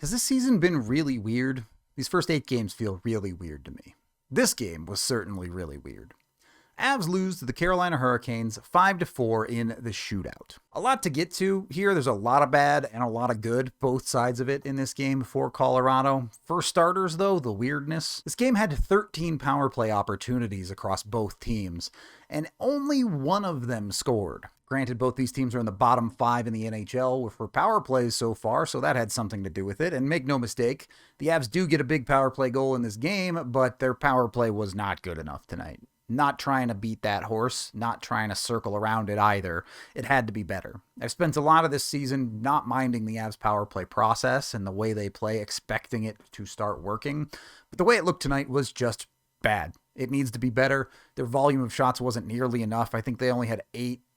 Has this season been really weird? These first 8 games feel really weird to me. This game was certainly really weird. Avs lose to the Carolina Hurricanes 5-4 in the shootout. A lot to get to here. There's a lot of bad and a lot of good, both sides of it in this game for Colorado. For starters, though, the weirdness. This game had 13 power play opportunities across both teams, and only one of them scored. Granted, both these teams are in the bottom 5 in the NHL for power plays so far, so that had something to do with it. And make no mistake, the Avs do get a big power play goal in this game, but their power play was not good enough tonight. Not trying to beat that horse, not trying to circle around it either. It had to be better. I've spent a lot of this season not minding the Avs power play process and the way they play, expecting it to start working. But the way it looked tonight was just bad. It needs to be better. Their volume of shots wasn't nearly enough. I think they only had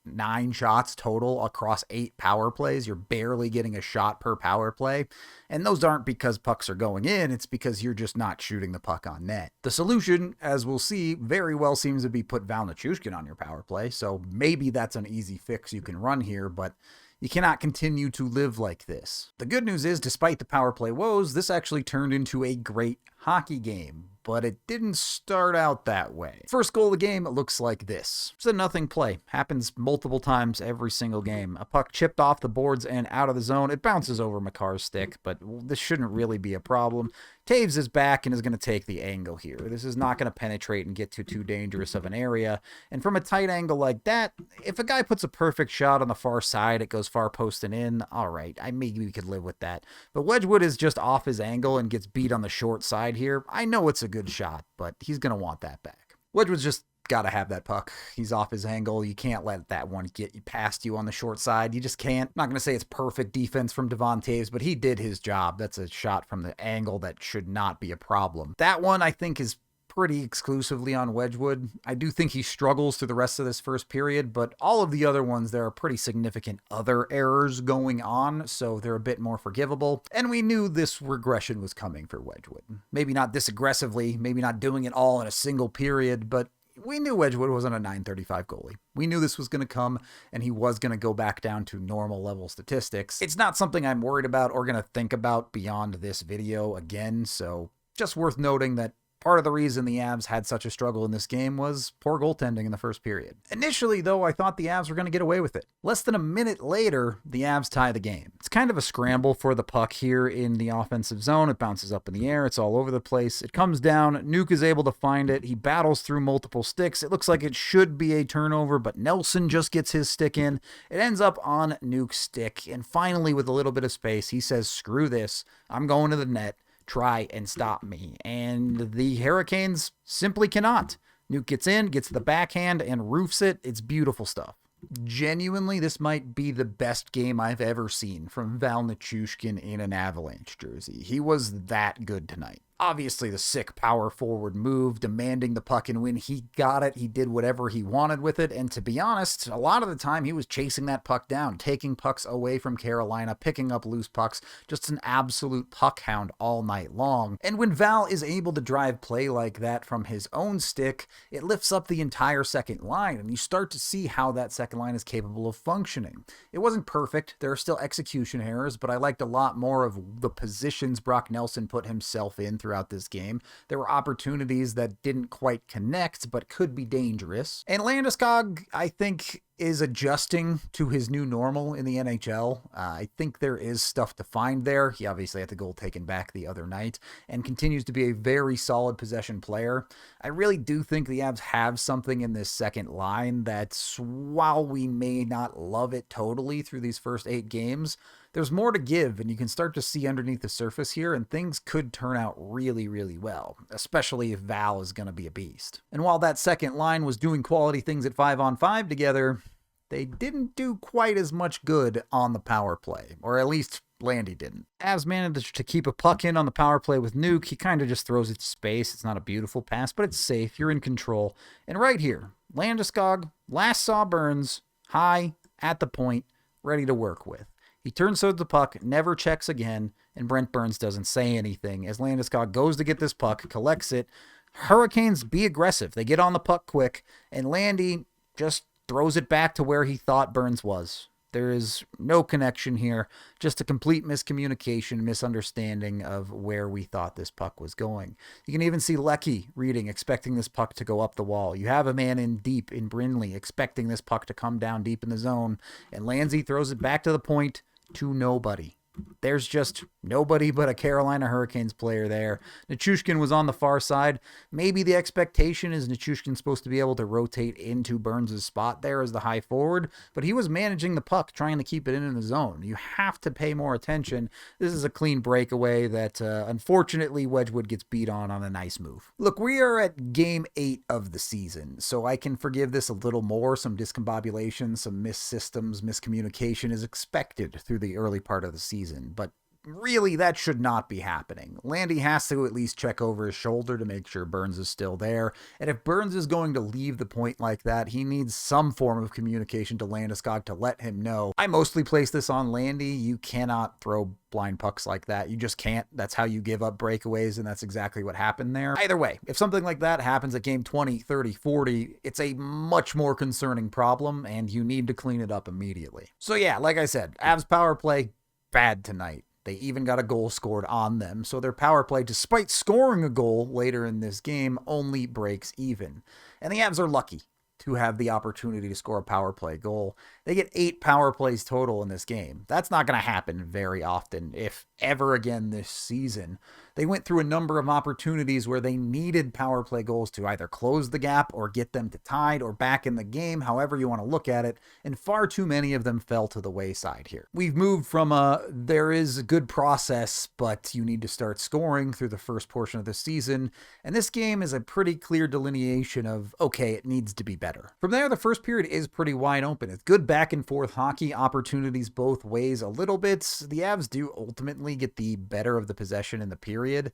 9 shots total across 8 power plays. You're barely getting a shot per power play. And those aren't because pucks are going in. It's because you're just not shooting the puck on net. The solution, as we'll see, very well seems to be put Val Nichushkin on your power play. So maybe that's an easy fix you can run here, but you cannot continue to live like this. The good news is, despite the power play woes, this actually turned into a great hockey game. But it didn't start out that way. First goal of the game looks like this. It's a nothing play. Happens multiple times every single game. A puck chipped off the boards and out of the zone. It bounces over Makar's stick, but this shouldn't really be a problem. Taves is back and is going to take the angle here. This is not going to penetrate and get to too dangerous of an area. And from a tight angle like that, if a guy puts a perfect shot on the far side, it goes far post and in, all right, maybe we could live with that. But Wedgwood is just off his angle and gets beat on the short side here. I know it's a good shot, but he's going to want that back. Wedgwood's just got to have that puck. He's off his angle. You can't let that one get past you on the short side. You just can't. I'm not going to say it's perfect defense from Devon Taves, but he did his job. That's a shot from the angle that should not be a problem. That one, I think, is pretty exclusively on Wedgwood. I do think he struggles through the rest of this first period, but all of the other ones, there are pretty significant other errors going on, so they're a bit more forgivable. And we knew this regression was coming for Wedgwood. Maybe not this aggressively, maybe not doing it all in a single period, but we knew Wedgwood wasn't a .935 goalie. We knew this was going to come, and he was going to go back down to normal level statistics. It's not something I'm worried about or going to think about beyond this video again, so just worth noting that part of the reason the Avs had such a struggle in this game was poor goaltending in the first period. Initially, though, I thought the Avs were going to get away with it. Less than a minute later, the Avs tie the game. It's kind of a scramble for the puck here in the offensive zone. It bounces up in the air. It's all over the place. It comes down. Nuke is able to find it. He battles through multiple sticks. It looks like it should be a turnover, but Nelson just gets his stick in. It ends up on Nuke's stick, and finally, with a little bit of space, he says, screw this. I'm going to the net. Try and stop me. And the Hurricanes simply cannot. Nuke gets in, gets the backhand, and roofs it. It's beautiful stuff. Genuinely, this might be the best game I've ever seen from Val Nichushkin in an Avalanche jersey. He was that good tonight. Obviously, the sick power forward move, demanding the puck, and when he got it, he did whatever he wanted with it. And to be honest, a lot of the time he was chasing that puck down, taking pucks away from Carolina, picking up loose pucks, just an absolute puck hound all night long. And when Val is able to drive play like that from his own stick, it lifts up the entire second line, and you start to see how that second line is capable of functioning. It wasn't perfect. There are still execution errors, but I liked a lot more of the positions Brock Nelson put himself in throughout this game. There were opportunities that didn't quite connect, but could be dangerous. And Landeskog, I think, is adjusting to his new normal in the NHL. I think there is stuff to find there. He obviously had the goal taken back the other night and continues to be a very solid possession player. I really do think the Avs have something in this second line that's, while we may not love it totally through these first 8 games, there's more to give, and you can start to see underneath the surface here, and things could turn out really, really well, especially if Val is going to be a beast. And while that second line was doing quality things at 5-on-5 together, they didn't do quite as much good on the power play, or at least Landy didn't. Avs managed to keep a puck in on the power play with Nuke. He kind of just throws it to space. It's not a beautiful pass, but it's safe. You're in control. And right here, Landeskog last saw Burns high at the point, ready to work with. He turns towards the puck, never checks again, and Brent Burns doesn't say anything as Landeskog goes to get this puck, collects it. Hurricanes be aggressive. They get on the puck quick, and Landy just throws it back to where he thought Burns was. There is no connection here, just a complete miscommunication, misunderstanding of where we thought this puck was going. You can even see Leckie reading, expecting this puck to go up the wall. You have a man in deep in Brindley, expecting this puck to come down deep in the zone, and Lansey throws it back to the point to nobody. There's just nobody but a Carolina Hurricanes player there. Nichushkin was on the far side. Maybe the expectation is Nichushkin's supposed to be able to rotate into Burns' spot there as the high forward, but he was managing the puck, trying to keep it in the zone. You have to pay more attention. This is a clean breakaway that, unfortunately, Wedgwood gets beat on a nice move. Look, we are at Game 8 of the season, so I can forgive this a little more. Some discombobulation, some missed systems, miscommunication is expected through the early part of the season. But really, that should not be happening. Landy has to at least check over his shoulder to make sure Burns is still there. And if Burns is going to leave the point like that, he needs some form of communication to Landeskog to let him know. I mostly place this on Landy. You cannot throw blind pucks like that. You just can't. That's how you give up breakaways, and that's exactly what happened there. Either way, if something like that happens at game 20, 30, 40, it's a much more concerning problem, and you need to clean it up immediately. So yeah, like I said, Avs power play, bad tonight. They even got a goal scored on them, so their power play, despite scoring a goal later in this game, only breaks even. And the Avs are lucky to have the opportunity to score a power play goal. They get 8 power plays total in this game. That's not going to happen very often, if ever again this season. They went through a number of opportunities where they needed power play goals to either close the gap or get them to tied or back in the game, however you want to look at it, and far too many of them fell to the wayside here. We've moved from there is a good process, but you need to start scoring through the first portion of the season, and this game is a pretty clear delineation of, okay, it needs to be better. From there, the first period is pretty wide open. It's good back and forth hockey, opportunities both ways a little bit. The Avs do ultimately get the better of the possession in the period,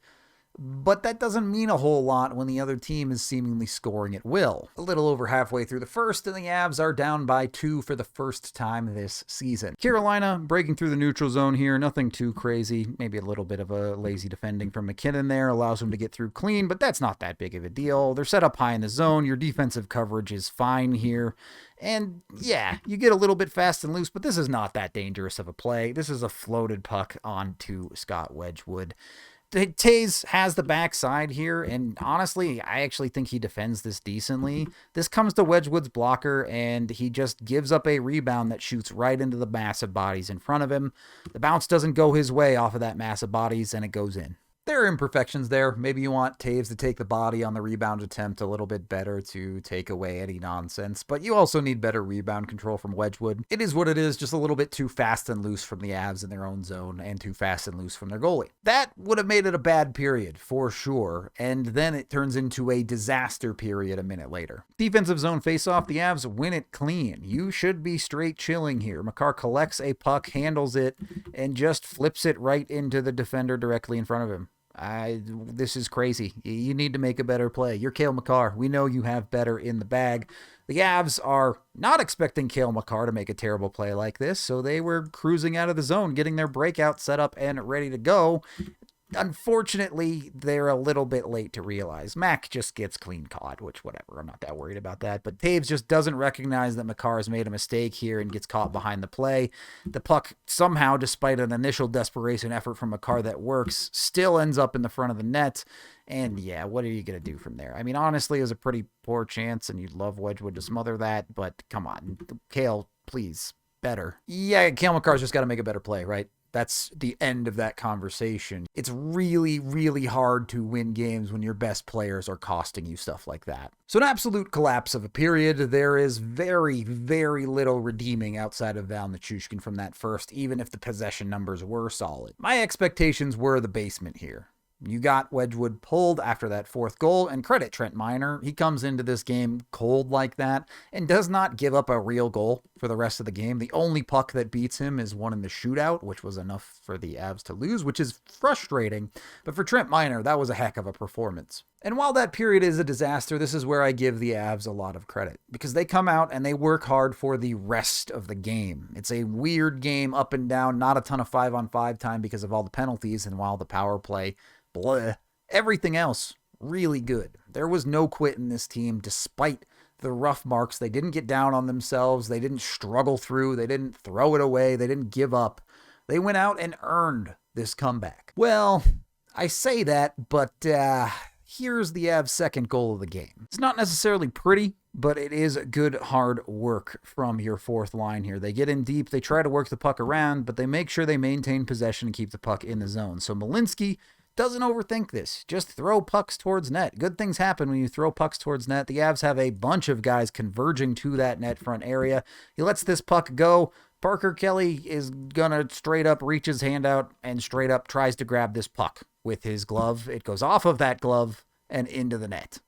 but that doesn't mean a whole lot when the other team is seemingly scoring at will. A little over halfway through the first, and the Avs are down by 2 for the first time this season. Carolina breaking through the neutral zone here, nothing too crazy. Maybe a little bit of a lazy defending from McKinnon there, allows him to get through clean, but that's not that big of a deal. They're set up high in the zone. Your defensive coverage is fine here. And yeah, you get a little bit fast and loose, but this is not that dangerous of a play. This is a floated puck onto Scott Wedgwood. Taves has the backside here, and honestly, I actually think he defends this decently. This comes to Wedgwood's blocker, and he just gives up a rebound that shoots right into the massive bodies in front of him. The bounce doesn't go his way off of that massive bodies, and it goes in. There are imperfections there. Maybe you want Taves to take the body on the rebound attempt a little bit better to take away any nonsense, but you also need better rebound control from Wedgwood. It is what it is, just a little bit too fast and loose from the Avs in their own zone and too fast and loose from their goalie. That would have made it a bad period, for sure, and then it turns into a disaster period a minute later. Defensive zone faceoff, the Avs win it clean. You should be straight chilling here. Makar collects a puck, handles it, and just flips it right into the defender directly in front of him. This is crazy. You need to make a better play. You're Cale Makar. We know you have better in the bag. The Avs are not expecting Cale Makar to make a terrible play like this, so they were cruising out of the zone, getting their breakout set up and ready to go. Unfortunately, they're a little bit late to realize. Mac just gets clean caught, which whatever, I'm not that worried about that. But Taves just doesn't recognize that Makar has made a mistake here and gets caught behind the play. The puck somehow, despite an initial desperation effort from Makar that works, still ends up in the front of the net. And yeah, what are you going to do from there? I mean, honestly, it was a pretty poor chance, and you'd love Wedgwood to smother that, but come on, Cale, please, better. Yeah, Cale Makar's just got to make a better play, right? That's the end of that conversation. It's really, really hard to win games when your best players are costing you stuff like that. So an absolute collapse of a period. There is very, very little redeeming outside of Val Nichushkin from that first, even if the possession numbers were solid. My expectations were the basement here. You got Wedgwood pulled after that fourth goal, and credit Trent Miner. He comes into this game cold like that and does not give up a real goal for the rest of the game. The only puck that beats him is one in the shootout, which was enough for the Avs to lose, which is frustrating. But for Trent Miner, that was a heck of a performance. And while that period is a disaster, this is where I give the Avs a lot of credit, because they come out and they work hard for the rest of the game. It's a weird game, up and down, not a ton of 5-on-5 time because of all the penalties, and while the power play, blah, everything else, really good. There was no quit in this team despite the rough marks. They didn't get down on themselves. They didn't struggle through. They didn't throw it away. They didn't give up. They went out and earned this comeback. Well, I say that, but here's the Avs' second goal of the game. It's not necessarily pretty, but it is good, hard work from your fourth line here. They get in deep, they try to work the puck around, but they make sure they maintain possession and keep the puck in the zone. So Malinsky doesn't overthink this. Just throw pucks towards net. Good things happen when you throw pucks towards net. The Avs have a bunch of guys converging to that net front area. He lets this puck go. Parker Kelly is going to straight up reach his hand out and straight up tries to grab this puck with his glove. It goes off of that glove and into the net.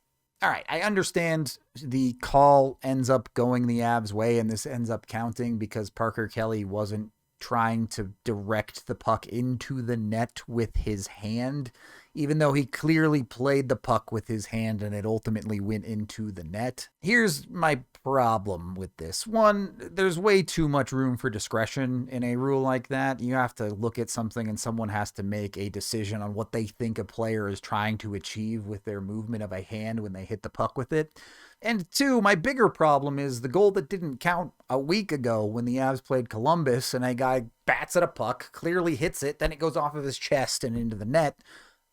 All right, I understand the call ends up going the Avs' way and this ends up counting because Parker Kelly wasn't trying to direct the puck into the net with his hand, even though he clearly played the puck with his hand and it ultimately went into the net. Here's my problem with this. One, there's way too much room for discretion in a rule like that. You have to look at something and someone has to make a decision on what they think a player is trying to achieve with their movement of a hand when they hit the puck with it. And two, my bigger problem is the goal that didn't count a week ago when the Avs played Columbus and a guy bats at a puck, clearly hits it, then it goes off of his chest and into the net.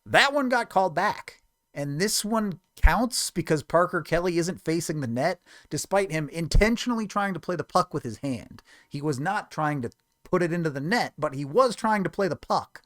That one got called back. And this one counts because Parker Kelly isn't facing the net, despite him intentionally trying to play the puck with his hand. He was not trying to put it into the net, but he was trying to play the puck.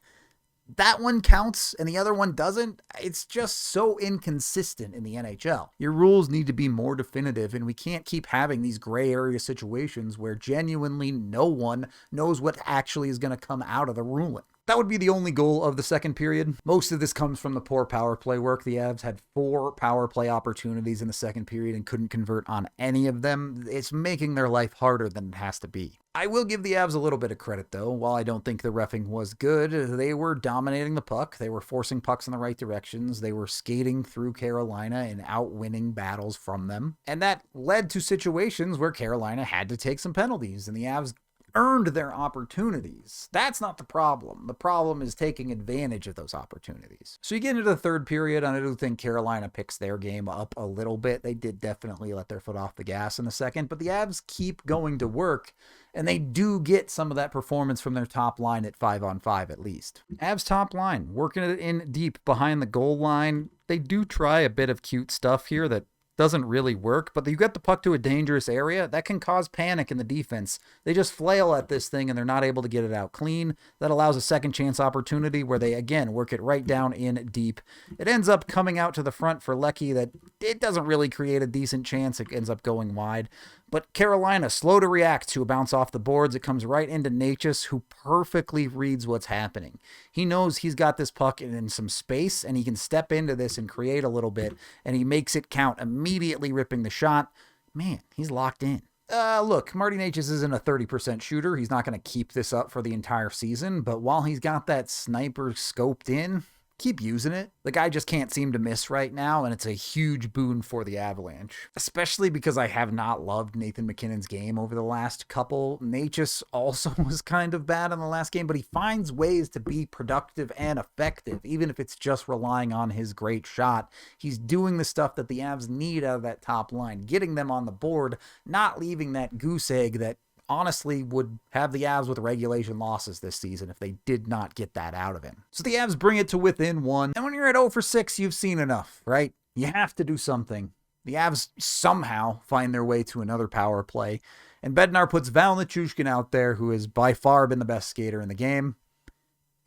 That one counts and the other one doesn't. It's just so inconsistent in the NHL. Your rules need to be more definitive, and we can't keep having these gray area situations where genuinely no one knows what actually is going to come out of the ruling. That would be the only goal of the second period. Most of this comes from the poor power play work. The Avs had 4 power play opportunities in the second period and couldn't convert on any of them. It's making their life harder than it has to be. I will give the Avs a little bit of credit, though. While I don't think the reffing was good, they were dominating the puck. They were forcing pucks in the right directions. They were skating through Carolina and outwinning battles from them. And that led to situations where Carolina had to take some penalties, and the Avs earned their opportunities. That's not the problem. The problem is taking advantage of those opportunities. So you get into the third period, and I do think Carolina picks their game up a little bit. They did definitely let their foot off the gas in the second, but the Avs keep going to work, and they do get some of that performance from their top line at 5-on-5 at least. Avs top line, working it in deep behind the goal line. They do try a bit of cute stuff here that doesn't really work, but you get the puck to a dangerous area, that can cause panic in the defense. They just flail at this thing and they're not able to get it out clean. That allows a second chance opportunity where they again work it right down in deep. It ends up coming out to the front for Leckie that it doesn't really create a decent chance. It ends up going wide. But Carolina, slow to react to a bounce off the boards. It comes right into Necas, who perfectly reads what's happening. He knows he's got this puck in some space, and he can step into this and create a little bit, and he makes it count, immediately ripping the shot. Man, he's locked in. Look, Marty Necas isn't a 30% shooter. He's not going to keep this up for the entire season, but while he's got that sniper scoped in, keep using it. The guy just can't seem to miss right now, and it's a huge boon for the Avalanche. Especially because I have not loved Nathan MacKinnon's game over the last couple. Necas also was kind of bad in the last game, but he finds ways to be productive and effective, even if it's just relying on his great shot. He's doing the stuff that the Avs need out of that top line, getting them on the board, not leaving that goose egg that honestly would have the Avs with regulation losses this season if they did not get that out of him. So the Avs bring it to within 1. And when you're at 0-for-6, you've seen enough, right? You have to do something. The Avs somehow find their way to another power play. And Bednar puts Val Nichushkin out there, who has by far been the best skater in the game.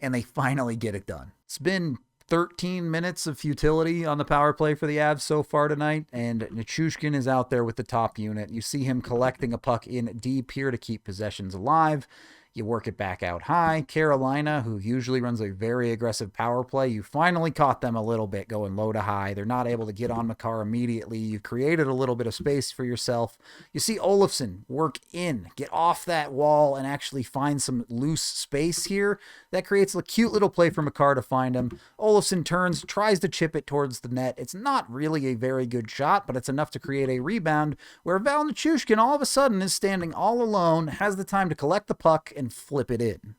And they finally get it done. It's been 13 minutes of futility on the power play for the Avs so far tonight, and Nichushkin is out there with the top unit. You see him collecting a puck in deep here to keep possessions alive. You work it back out high. Carolina, who usually runs a very aggressive power play, you finally caught them a little bit going low to high. They're not able to get on Makar immediately. You've created a little bit of space for yourself. You see Olofsson work in, get off that wall, and actually find some loose space here. That creates a cute little play for Makar to find him. Olofsson turns, tries to chip it towards the net. It's not really a very good shot, but it's enough to create a rebound where Val Nichushkin all of a sudden is standing all alone, has the time to collect the puck and flip it in.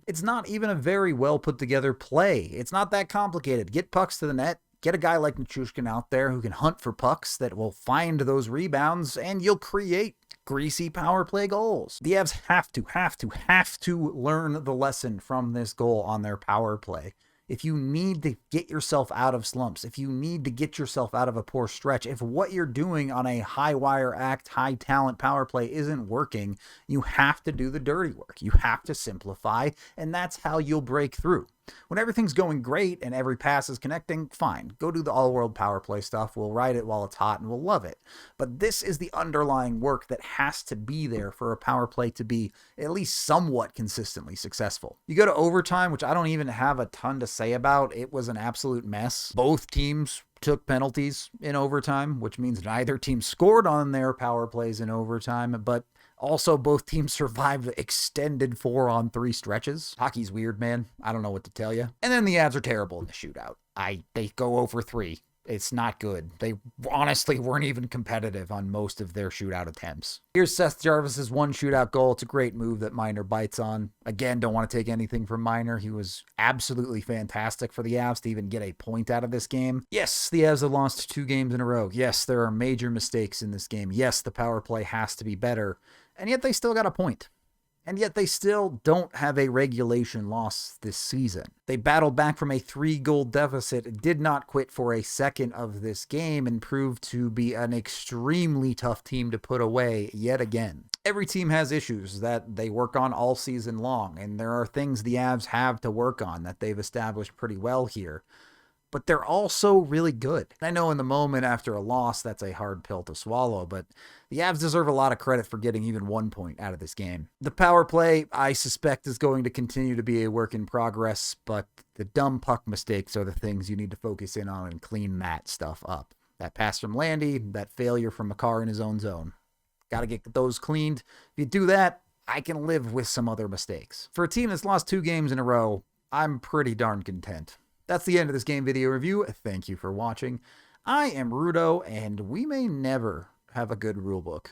It's not even a very well put together play. It's not that complicated. Get pucks to the net, Get a guy like Nichushkin out there who can hunt for pucks that will find those rebounds, and you'll create greasy power play goals. The Avs have to learn the lesson from this goal on their power play. If you need to get yourself out of slumps, if you need to get yourself out of a poor stretch, if what you're doing on a high wire act, high talent power play isn't working, you have to do the dirty work. You have to simplify, and that's how you'll break through. When everything's going great and every pass is connecting, fine. Go do the all-world power play stuff. We'll ride it while it's hot and we'll love it. But this is the underlying work that has to be there for a power play to be at least somewhat consistently successful. You go to overtime, which I don't even have a ton to say about. It was an absolute mess. Both teams took penalties in overtime, which means neither team scored on their power plays in overtime, but also, both teams survived extended 4-on-3 stretches. Hockey's weird, man. I don't know what to tell you. And then the Avs are terrible in the shootout. They go over 3. It's not good. They honestly weren't even competitive on most of their shootout attempts. Here's Seth Jarvis's one shootout goal. It's a great move that Miner bites on. Again, don't want to take anything from Miner. He was absolutely fantastic for the Avs to even get a point out of this game. Yes, the Avs have lost 2 games in a row. Yes, there are major mistakes in this game. Yes, the power play has to be better. And yet they still got a point. And yet they still don't have a regulation loss this season. They battled back from a 3-goal deficit, did not quit for a second of this game, and proved to be an extremely tough team to put away yet again. Every team has issues that they work on all season long, and there are things the Avs have to work on that they've established pretty well here. But they're also really good. I know in the moment after a loss, that's a hard pill to swallow, but the Avs deserve a lot of credit for getting even 1 point out of this game. The power play, I suspect, is going to continue to be a work in progress, but the dumb puck mistakes are the things you need to focus in on and clean that stuff up. That pass from Landy, that failure from Makar in his own zone. Got to get those cleaned. If you do that, I can live with some other mistakes. For a team that's lost 2 games in a row, I'm pretty darn content. That's the end of this game video review. Thank you for watching. I am Rudo, and we may never have a good rulebook.